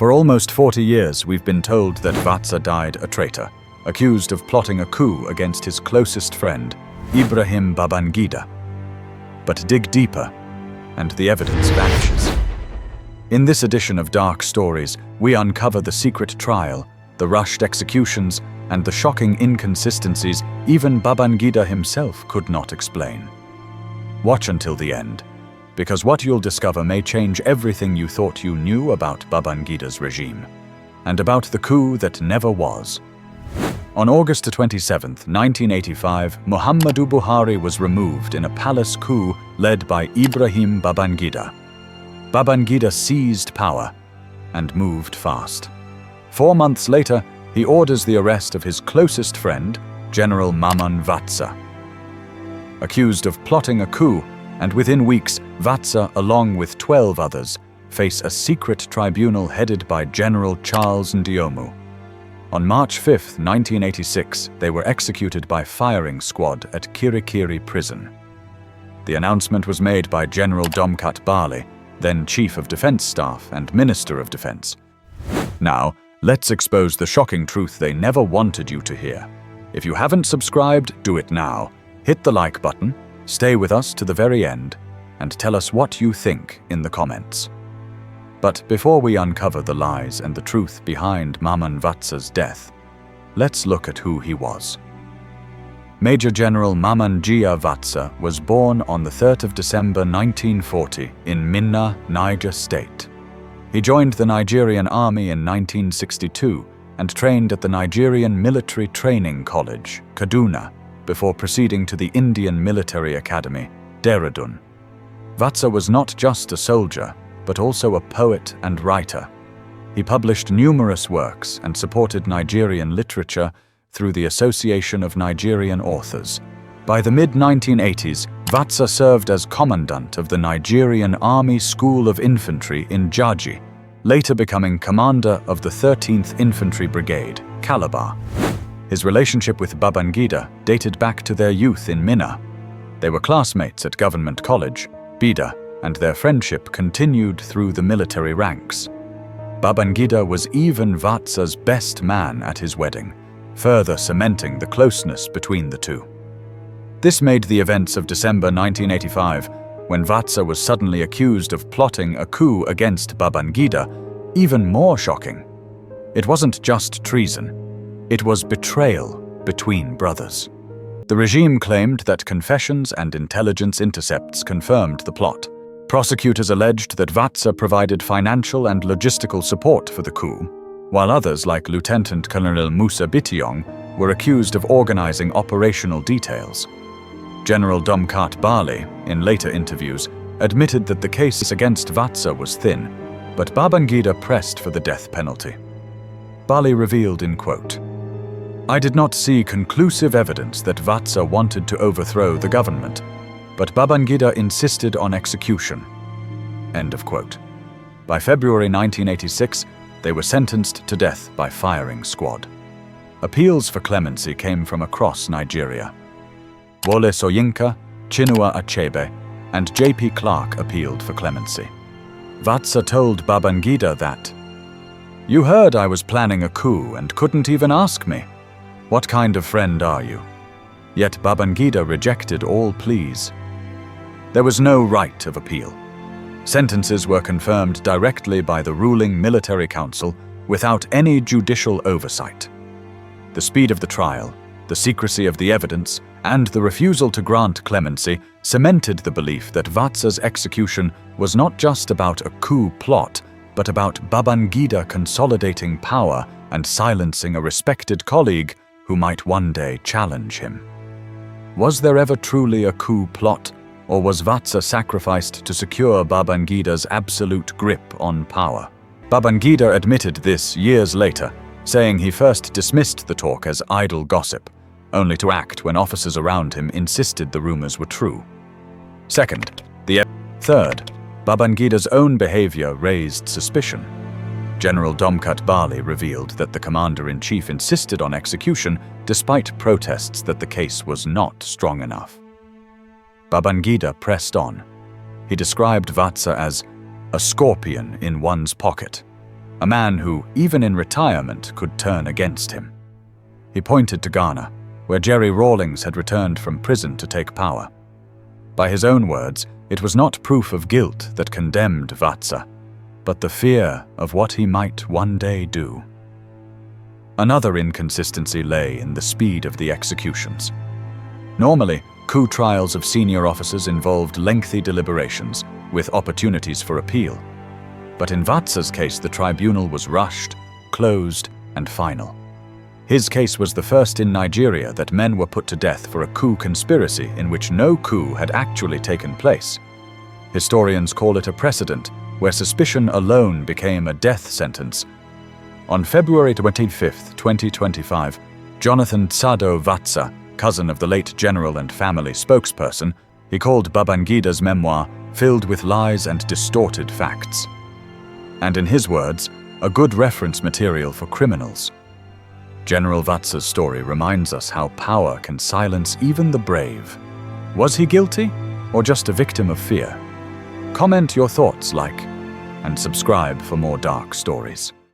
For almost 40 years, we've been told that Vatsa died a traitor, accused of plotting a coup against his closest friend, Ibrahim Babangida. But dig deeper, and the evidence vanishes. In this edition of Dark Stories, we uncover the secret trial, the rushed executions, and the shocking inconsistencies even Babangida himself could not explain. Watch until the end, because what you'll discover may change everything you thought you knew about Babangida's regime, and about the coup that never was. On August 27, 1985, Muhammadu Buhari was removed in a palace coup led by Ibrahim Babangida. Babangida seized power and moved fast. 4 months later, he orders the arrest of his closest friend, General Mamman Vatsa. Accused of plotting a coup, and within weeks, Vatsa, along with 12 others, face a secret tribunal headed by General Charles Ndiomu. On March 5, 1986, they were executed by firing squad at Kirikiri Prison. The announcement was made by General Domkat Bali, then Chief of Defense Staff and Minister of Defense. Now, let's expose the shocking truth they never wanted you to hear. If you haven't subscribed, do it now. Hit the like button, stay with us to the very end, and tell us what you think in the comments. But before we uncover the lies and the truth behind Mamman Vatsa's death, let's look at who he was. Major General Mamman Vatsa was born on the 3rd of December 1940 in Minna, Niger State. He joined the Nigerian Army in 1962 and trained at the Nigerian Military Training College, Kaduna, before proceeding to the Indian Military Academy, Dehradun. Vatsa was not just a soldier, but also a poet and writer. He published numerous works and supported Nigerian literature through the Association of Nigerian Authors. By the mid-1980s, Vatsa served as commandant of the Nigerian Army School of Infantry in Jaji, later becoming commander of the 13th Infantry Brigade, Calabar. His relationship with Babangida dated back to their youth in Minna. They were classmates at Government College, Bida, and their friendship continued through the military ranks. Babangida was even Vatsa's best man at his wedding, further cementing the closeness between the two. This made the events of December 1985, when Vatsa was suddenly accused of plotting a coup against Babangida, even more shocking. It wasn't just treason, it was betrayal between brothers. The regime claimed that confessions and intelligence intercepts confirmed the plot. Prosecutors alleged that Vatsa provided financial and logistical support for the coup, while others like Lieutenant Colonel Musa Bitiong were accused of organizing operational details. General Domkat Bali, in later interviews, admitted that the case against Vatsa was thin, but Babangida pressed for the death penalty. Bali revealed in quote, "I did not see conclusive evidence that Vatsa wanted to overthrow the government, but Babangida insisted on execution." End of quote. By February 1986, they were sentenced to death by firing squad. Appeals for clemency came from across Nigeria. Wole Soyinka, Chinua Achebe, and J.P. Clark appealed for clemency. Vatsa told Babangida that, "You heard I was planning a coup and couldn't even ask me. What kind of friend are you?" Yet Babangida rejected all pleas. There was no right of appeal. Sentences were confirmed directly by the ruling military council without any judicial oversight. The speed of the trial, the secrecy of the evidence, and the refusal to grant clemency cemented the belief that Vatsa's execution was not just about a coup plot, but about Babangida consolidating power and silencing a respected colleague who might one day challenge him. Was there ever truly a coup plot, or was Vatsa sacrificed to secure Babangida's absolute grip on power? Babangida admitted this years later, saying he first dismissed the talk as idle gossip, only to act when officers around him insisted the rumors were true. Third, Babangida's own behavior raised suspicion. General Domkat Bali revealed that the commander-in-chief insisted on execution despite protests that the case was not strong enough. Babangida pressed on. He described Vatsa as a scorpion in one's pocket. a man who, even in retirement, could turn against him. He pointed to Ghana, where Jerry Rawlings had returned from prison to take power. By his own words, it was not proof of guilt that condemned Vatsa, but the fear of what he might one day do. Another inconsistency lay in the speed of the executions. Normally, coup trials of senior officers involved lengthy deliberations, with opportunities for appeal. But in Vatsa's case, the tribunal was rushed, closed, and final. His case was the first in Nigeria that men were put to death for a coup conspiracy in which no coup had actually taken place. Historians call it a precedent where suspicion alone became a death sentence. On February 25, 2025, Jonathan Tsado Vatsa, cousin of the late general and family spokesperson, he called Babangida's memoir filled with lies and distorted facts. And in his words, a good reference material for criminals. General Vatsa's story reminds us how power can silence even the brave. Was he guilty, or just a victim of fear? Comment your thoughts, like, and subscribe for more dark stories.